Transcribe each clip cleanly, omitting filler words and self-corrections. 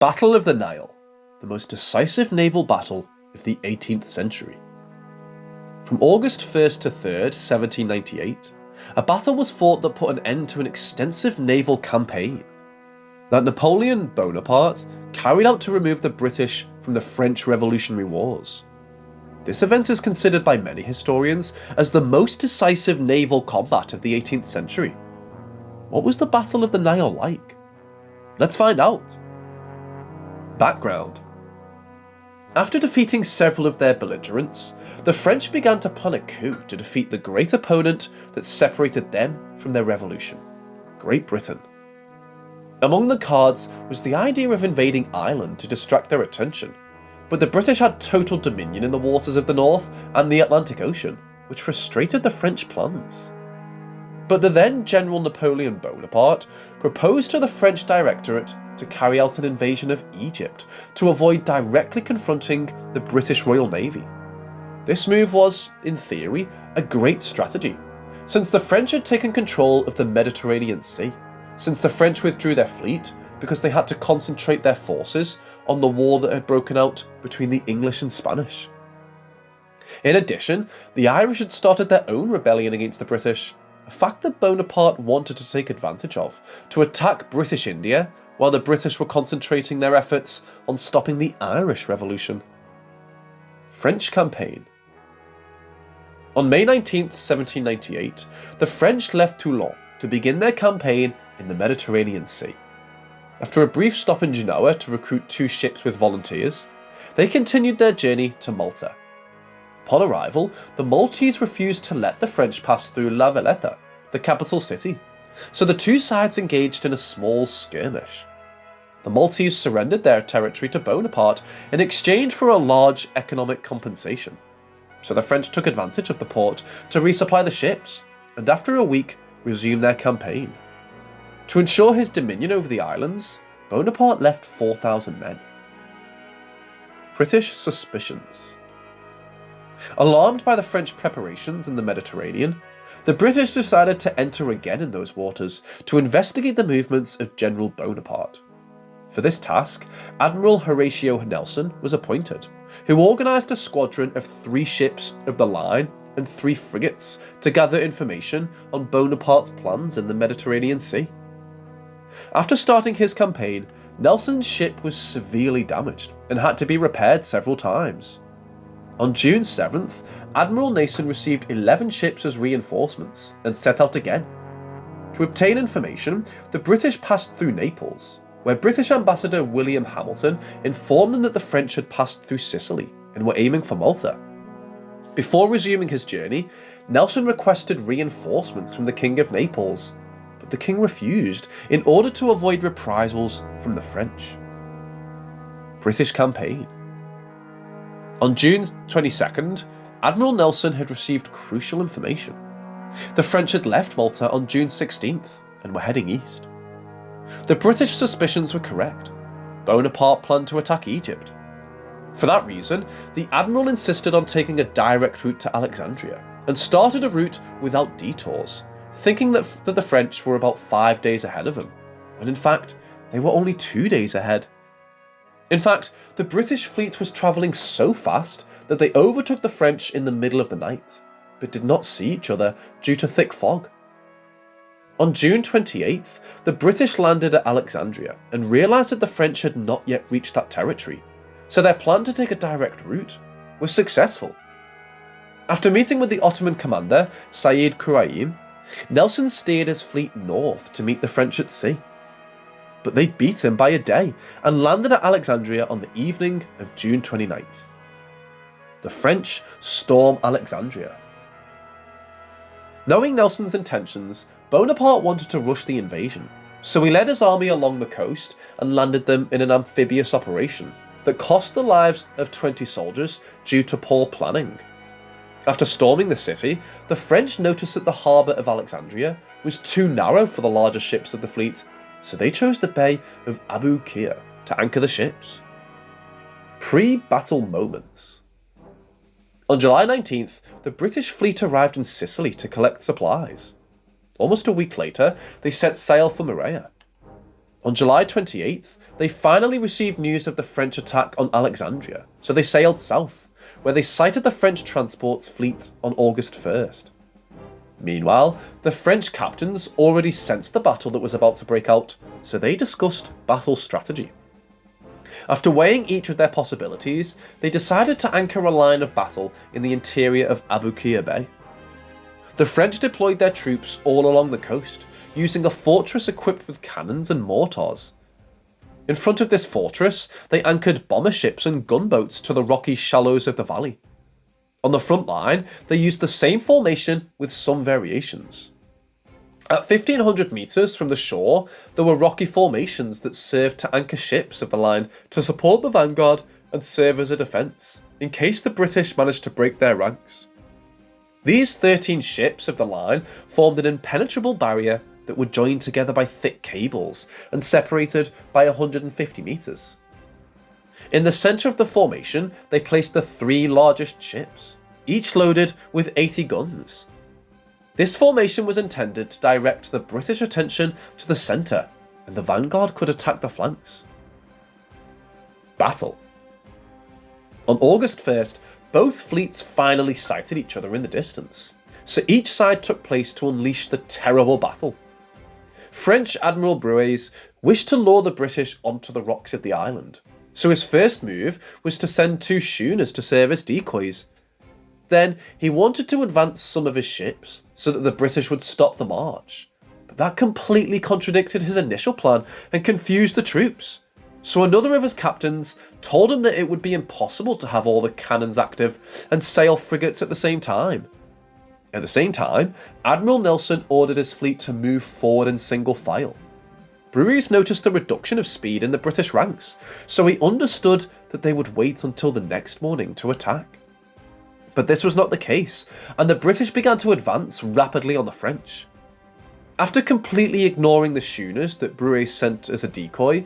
Battle of the Nile, the most decisive naval battle of the 18th century. From August 1st to 3rd, 1798, a battle was fought that put an end to an extensive naval campaign that Napoleon Bonaparte carried out to remove the British from the French Revolutionary Wars. This event is considered by many historians as the most decisive naval combat of the 18th century. What was the Battle of the Nile like? Let's find out. Background. After defeating several of their belligerents, the French began to plan a coup to defeat the great opponent that separated them from their revolution, Great Britain. Among the cards was the idea of invading Ireland to distract their attention, but the British had total dominion in the waters of the North and the Atlantic Ocean, which frustrated the French plans. But the then General Napoleon Bonaparte proposed to the French Directorate to carry out an invasion of Egypt to avoid directly confronting the British Royal Navy. This move was, in theory, a great strategy, since the French had taken control of the Mediterranean Sea, since the French withdrew their fleet because they had to concentrate their forces on the war that had broken out between the English and Spanish. In addition, the Irish had started their own rebellion against the British, a fact that Bonaparte wanted to take advantage of, to attack British India while the British were concentrating their efforts on stopping the Irish Revolution. French campaign. On May 19, 1798, the French left Toulon to begin their campaign in the Mediterranean Sea. After a brief stop in Genoa to recruit 2 ships with volunteers, they continued their journey to Malta. Upon arrival, the Maltese refused to let the French pass through La Valletta, the capital city, so the two sides engaged in a small skirmish. The Maltese surrendered their territory to Bonaparte in exchange for a large economic compensation, so the French took advantage of the port to resupply the ships, and after a week resumed their campaign. To ensure his dominion over the islands, Bonaparte left 4,000 men. British suspicions. Alarmed by the French preparations in the Mediterranean, the British decided to enter again in those waters to investigate the movements of General Bonaparte. For this task, Admiral Horatio Nelson was appointed, who organised a squadron of 3 ships of the line and 3 frigates to gather information on Bonaparte's plans in the Mediterranean Sea. After starting his campaign, Nelson's ship was severely damaged and had to be repaired several times. On June 7th, Admiral Nelson received 11 ships as reinforcements and set out again. To obtain information, the British passed through Naples, where British Ambassador William Hamilton informed them that the French had passed through Sicily and were aiming for Malta. Before resuming his journey, Nelson requested reinforcements from the King of Naples, but the king refused in order to avoid reprisals from the French. British campaign. On June 22nd, Admiral Nelson had received crucial information. The French had left Malta on June 16th and were heading east. The British suspicions were correct. Bonaparte planned to attack Egypt. For that reason, the Admiral insisted on taking a direct route to Alexandria and started a route without detours, thinking that the French were about 5 days ahead of him, when in fact, they were only 2 days ahead. In fact, the British fleet was travelling so fast that they overtook the French in the middle of the night, but did not see each other due to thick fog. On June 28th, the British landed at Alexandria and realised that the French had not yet reached that territory, so their plan to take a direct route was successful. After meeting with the Ottoman commander, Said Khuraim, Nelson steered his fleet north to meet the French at sea. But they beat him by a day and landed at Alexandria on the evening of June 29th. The French storm Alexandria. Knowing Nelson's intentions, Bonaparte wanted to rush the invasion, so he led his army along the coast and landed them in an amphibious operation that cost the lives of 20 soldiers due to poor planning. After storming the city, the French noticed that the harbour of Alexandria was too narrow for the larger ships of the fleet, so they chose the bay of Aboukir to anchor the ships. Pre-battle moments. On July 19th, the British fleet arrived in Sicily to collect supplies. Almost a week later, they set sail for Morea. On July 28th, they finally received news of the French attack on Alexandria, so they sailed south, where they sighted the French transport's fleet on August 1st. Meanwhile, the French captains already sensed the battle that was about to break out, so they discussed battle strategy. After weighing each of their possibilities, they decided to anchor a line of battle in the interior of Aboukir Bay. The French deployed their troops all along the coast, using a fortress equipped with cannons and mortars. In front of this fortress, they anchored bomber ships and gunboats to the rocky shallows of the valley. On the front line, they used the same formation with some variations. At 1500 metres from the shore, there were rocky formations that served to anchor ships of the line to support the vanguard and serve as a defence, in case the British managed to break their ranks. These 13 ships of the line formed an impenetrable barrier that were joined together by thick cables and separated by 150 metres. In the centre of the formation, they placed the 3 largest ships, each loaded with 80 guns. This formation was intended to direct the British attention to the centre, and the vanguard could attack the flanks. Battle. On August 1st, both fleets finally sighted each other in the distance, so each side took place to unleash the terrible battle. French Admiral Brueys wished to lure the British onto the rocks of the island, so his first move was to send 2 schooners to serve as decoys. Then he wanted to advance some of his ships so that the British would stop the march, but that completely contradicted his initial plan and confused the troops. So another of his captains told him that it would be impossible to have all the cannons active and sail frigates at the same time. At the same time, Admiral Nelson ordered his fleet to move forward in single file. Brueys noticed a reduction of speed in the British ranks, so he understood that they would wait until the next morning to attack. But this was not the case, and the British began to advance rapidly on the French. After completely ignoring the schooners that Brueys sent as a decoy,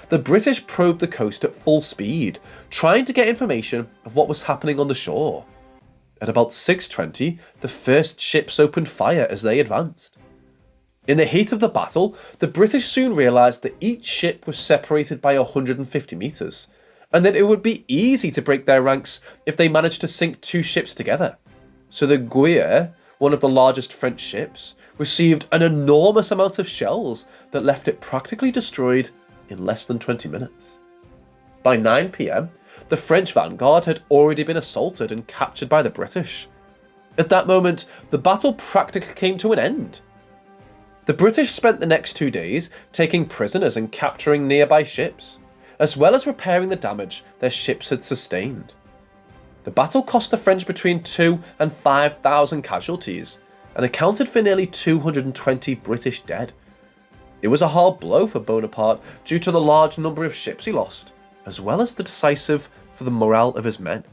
the British probed the coast at full speed, trying to get information of what was happening on the shore. At about 6:20, the first ships opened fire as they advanced. In the heat of the battle, the British soon realised that each ship was separated by 150 metres, and that it would be easy to break their ranks if they managed to sink 2 ships together. So the Guerre, one of the largest French ships, received an enormous amount of shells that left it practically destroyed in less than 20 minutes. By 9 PM, the French vanguard had already been assaulted and captured by the British. At that moment, the battle practically came to an end. The British spent the next 2 days taking prisoners and capturing nearby ships, as well as repairing the damage their ships had sustained. The battle cost the French between 2,000 and 5,000 casualties, and accounted for nearly 220 British dead. It was a hard blow for Bonaparte due to the large number of ships he lost, as well as the decisive for the morale of his men.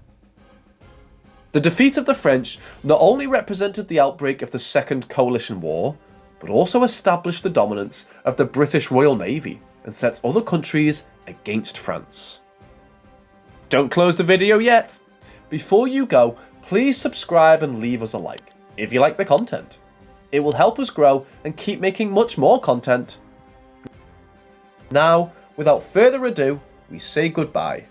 The defeat of the French not only represented the outbreak of the Second Coalition War, but also established the dominance of the British Royal Navy and set other countries against France. Don't close the video yet! Before you go, please subscribe and leave us a like if you like the content. It will help us grow and keep making much more content. Now, without further ado, we say goodbye.